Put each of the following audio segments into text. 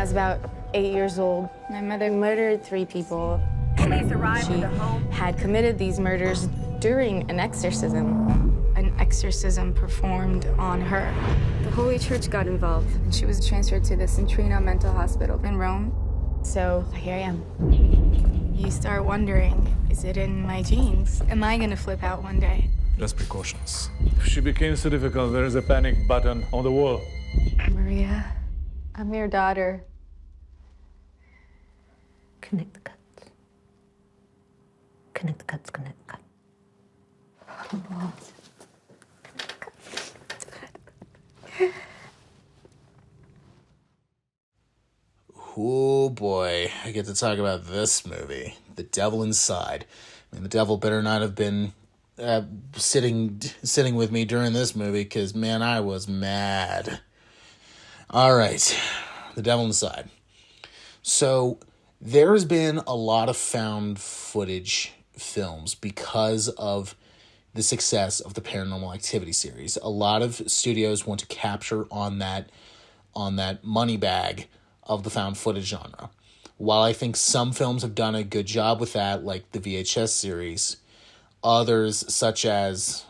was about 8 years old. My mother murdered 3 people. Police arrived She at the home. had committed these murders during an exorcism. An exorcism performed on her. The Holy Church got involved, and she was transferred to the Centrino Mental Hospital in Rome. So here I am. You start wondering, is it in my genes? Am I gonna flip out one day? Just precautions. If she became so difficult, there is a panic button on the wall. Maria, I'm your daughter. Connect the cuts. Connect the cuts, connect the cuts. Oh boy, I get to talk about this movie, The Devil Inside. I mean, the devil better not have been sitting with me during this movie, because, man, I was mad. All right, The Devil Inside. So, there's been a lot of found footage films because of the success of the Paranormal Activity series. A lot of studios want to capture on that money bag of the found footage genre. While I think some films have done a good job with that, like the VHS series, others, such as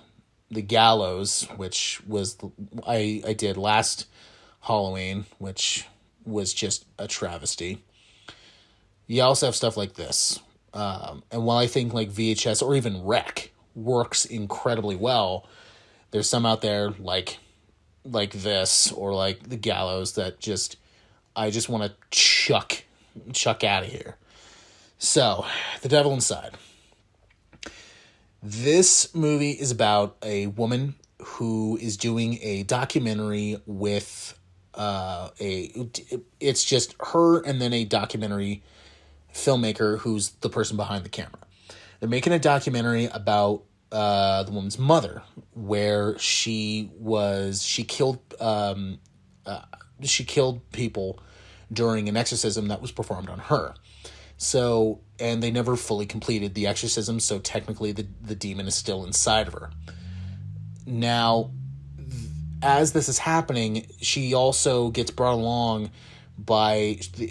The Gallows, which was I did last Halloween, which was just a travesty. You also have stuff like this. And while I think like VHS or even Rec works incredibly well, there's some out there like this or like The Gallows that I just want to chuck out of here. So, The Devil Inside. This movie is about a woman who is doing a documentary with it's just her and then a documentary filmmaker who's the person behind the camera. They're making a documentary about the woman's mother, where she killed people during an exorcism that was performed on her. So, and they never fully completed the exorcism, so technically the demon is still inside of her. Now, as this is happening, she also gets brought along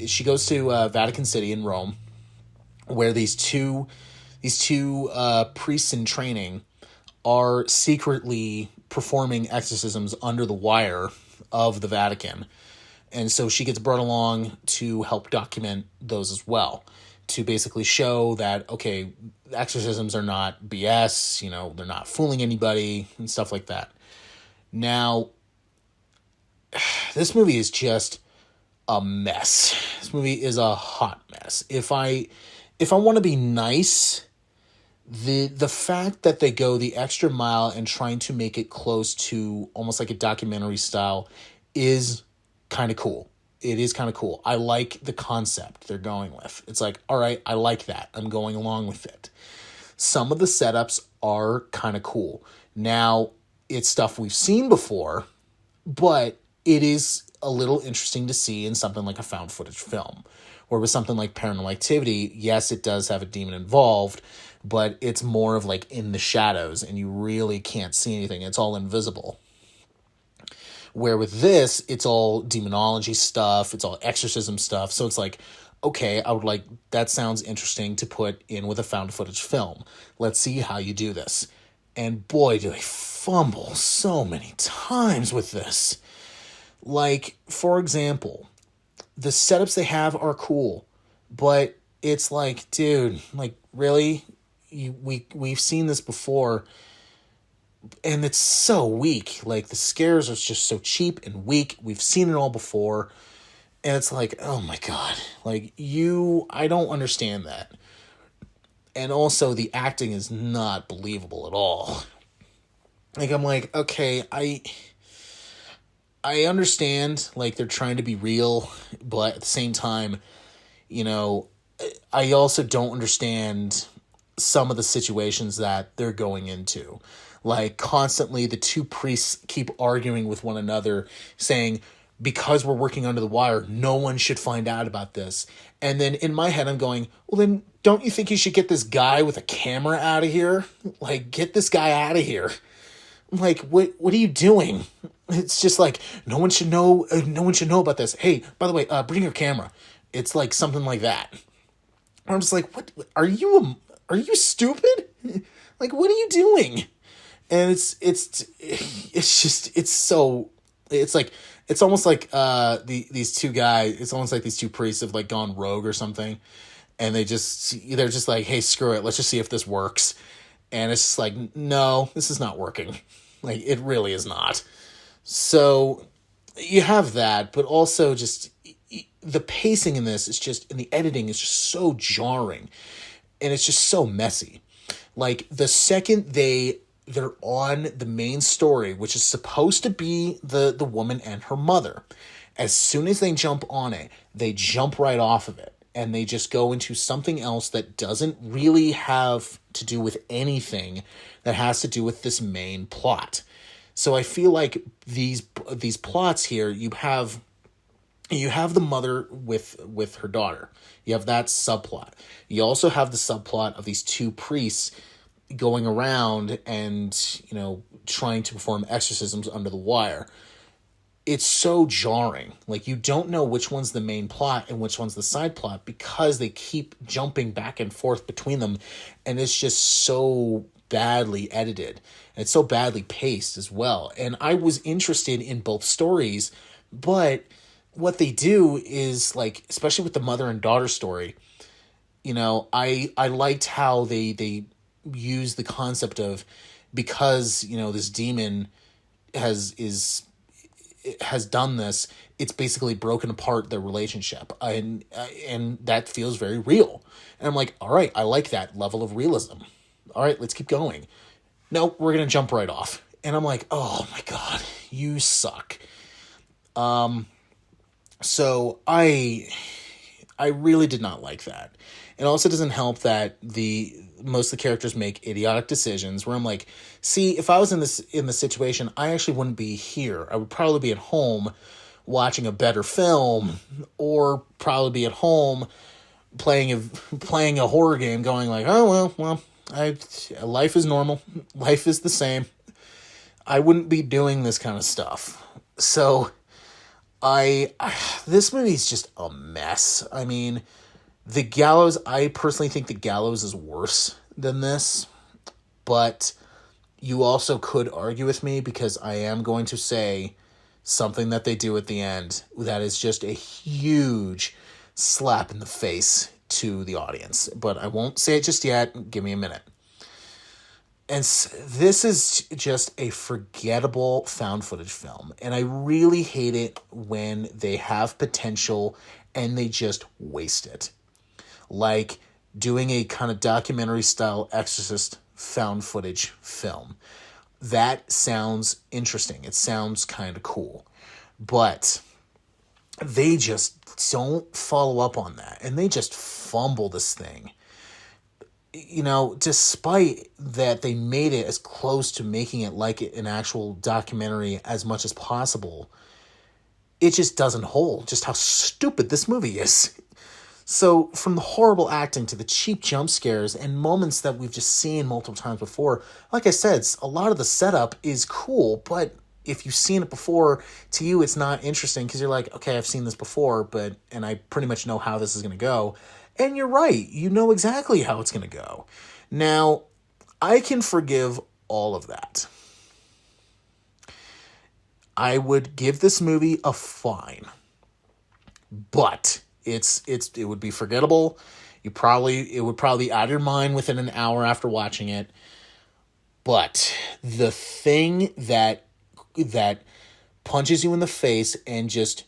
she goes to Vatican City in Rome, where these two priests in training are secretly performing exorcisms under the wire of the Vatican. And so she gets brought along to help document those as well, to basically show that, okay, exorcisms are not BS, they're not fooling anybody and stuff like that. Now, this movie is just a mess. This movie is a hot mess. If I want to be nice, the fact that they go the extra mile and trying to make it close to almost like a documentary style is kind of cool. It is kind of cool. I like the concept they're going with. It's like, all right, I like that. I'm going along with it. Some of the setups are kind of cool. Now, it's stuff we've seen before, but it is a little interesting to see in something like a found footage film. Or with something like Paranormal Activity, yes, it does have a demon involved, but it's more of like in the shadows and you really can't see anything. It's all invisible. Where with this, it's all demonology stuff, it's all exorcism stuff. So it's like, okay, that sounds interesting to put in with a found footage film. Let's see how you do this. And boy, do they fumble so many times with this. Like, for example, the setups they have are cool, but it's like, dude, like, really? We've seen this before, and it's so weak. Like, the scares are just so cheap and weak. We've seen it all before, and it's like, oh my God. Like, I don't understand that. And also, the acting is not believable at all. Like, I'm like, okay, I understand, like, they're trying to be real, but at the same time, I also don't understand some of the situations that they're going into. Like, constantly, the two priests keep arguing with one another, saying, because we're working under the wire, no one should find out about this. And then in my head, I'm going, well, then don't you think you should get this guy with a camera out of here? Like, get this guy out of here. I'm like, what are you doing? It's just like, no one should know about this. Hey, by the way, bring your camera. It's like something like that. I'm just like, what? Are you stupid? Like, what are you doing? And it's almost like these two guys. It's almost like these two priests have like gone rogue or something, and they're just like, hey, screw it, let's just see if this works. And it's just like, no, this is not working. Like, it really is not. So you have that, but also just the pacing in this is just, and the editing is just so jarring, and it's just so messy. Like, the second they're on the main story, which is supposed to be the woman and her mother, as soon as they jump on it, they jump right off of it, and they just go into something else that doesn't really have to do with anything that has to do with this main plot. So I feel like these plots here, you have the mother with her daughter. You have that subplot. You also have the subplot of these two priests going around and, trying to perform exorcisms under the wire. It's so jarring. Like, you don't know which one's the main plot and which one's the side plot, because they keep jumping back and forth between them, and it's just so badly edited, and it's so badly paced as well. And I was interested in both stories, but what they do is, like, especially with the mother and daughter story, I liked how they use the concept of, because this demon has done this, it's basically broken apart their relationship, and that feels very real. And I'm like, all right, I like that level of realism. All right, let's keep going. No, we're gonna jump right off. And I'm like, oh my god, you suck. So I really did not like that. It also doesn't help that most of the characters make idiotic decisions where I'm like, see, if I was in the situation, I actually wouldn't be here. I would probably be at home watching a better film, or probably be at home playing a horror game, going like, oh well, life is normal. Life is the same. I wouldn't be doing this kind of stuff. So this movie's just a mess. I mean, the Gallows, I personally think the Gallows is worse than this, but you also could argue with me, because I am going to say something that they do at the end that is just a huge slap in the face to the audience, but I won't say it just yet. Give me a minute. And this is just a forgettable found footage film, and I really hate it when they have potential and they just waste it. Like doing a kind of documentary style Exorcist found footage film. That sounds interesting. It sounds kind of cool, but they just don't follow up on that, and they just fumble this thing. Despite that they made it as close to making it like an actual documentary as much as possible, it just doesn't hold just how stupid this movie is. So from the horrible acting to the cheap jump scares and moments that we've just seen multiple times before, like I said, a lot of the setup is cool, but if you've seen it before, to you it's not interesting, because you're like, okay, I've seen this before, and I pretty much know how this is going to go. And you're right, you know exactly how it's going to go. Now, I can forgive all of that. I would give this movie a fine, but it would be forgettable. It would probably be out of your mind within an hour after watching it. But the thing that punches you in the face and just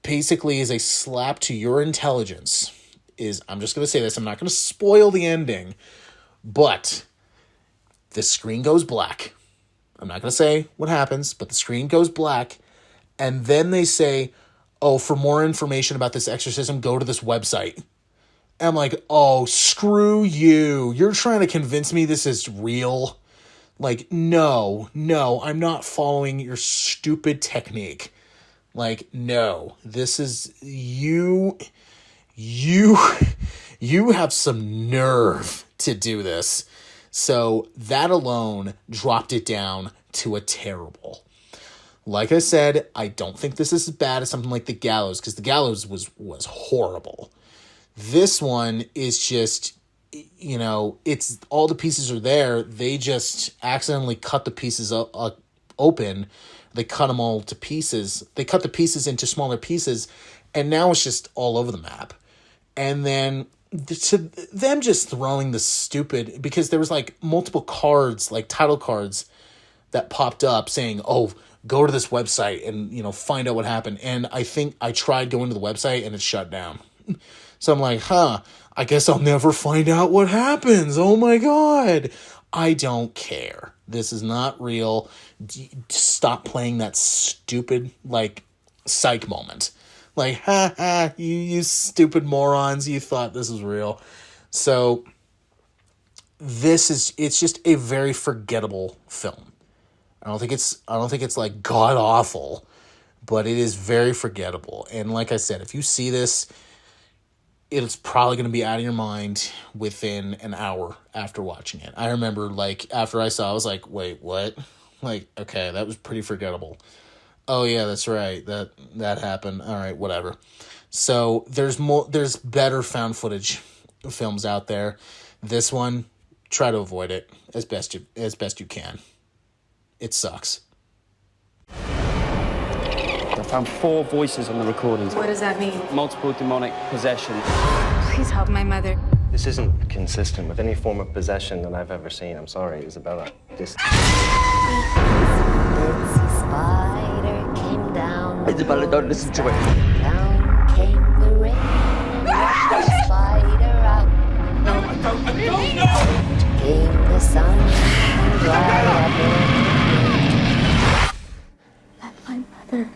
basically is a slap to your intelligence is, I'm just going to say this, I'm not going to spoil the ending, but the screen goes black. I'm not going to say what happens, but the screen goes black, and then they say, oh, for more information about this exorcism, go to this website. And I'm like, oh, screw you. You're trying to convince me this is real? Like, no, I'm not following your stupid technique. Like, no, this is, you have some nerve to do this. So that alone dropped it down to a terrible. Like I said, I don't think this is as bad as something like The Gallows, because The Gallows was horrible. This one is just, you know, it's all the pieces are there. They just accidentally cut the pieces open. They cut them all to pieces. They cut the pieces into smaller pieces, and now it's just all over the map. And then to them just throwing the stupid, because there was like multiple cards, like title cards that popped up saying, oh, go to this website and, you know, find out what happened. And I think I tried going to the website and it shut down. So I'm like, I guess I'll never find out what happens. Oh my God. I don't care. This is not real. Stop playing that stupid, like, psych moment. Like, you stupid morons. You thought this was real. So it's just a very forgettable film. I don't think it's like god awful, but it is very forgettable. And like I said, if you see this, it's probably going to be out of your mind within an hour after watching it. I remember, like, after I saw it, I was like, wait, what? Like, okay, that was pretty forgettable. Oh yeah, that's right. That happened. All right, whatever. So there's better found footage films out there. This one, try to avoid it as best you can. It sucks. I found 4 voices on the recordings. What does that mean? Multiple demonic possession. Please help my mother. This isn't consistent with any form of possession that I've ever seen. I'm sorry, Isabella. This... Spider came down. Isabella, don't listen to it. Down came the rain. Washed the spider out. No, I don't know! Came the sun and dried up. Let my mother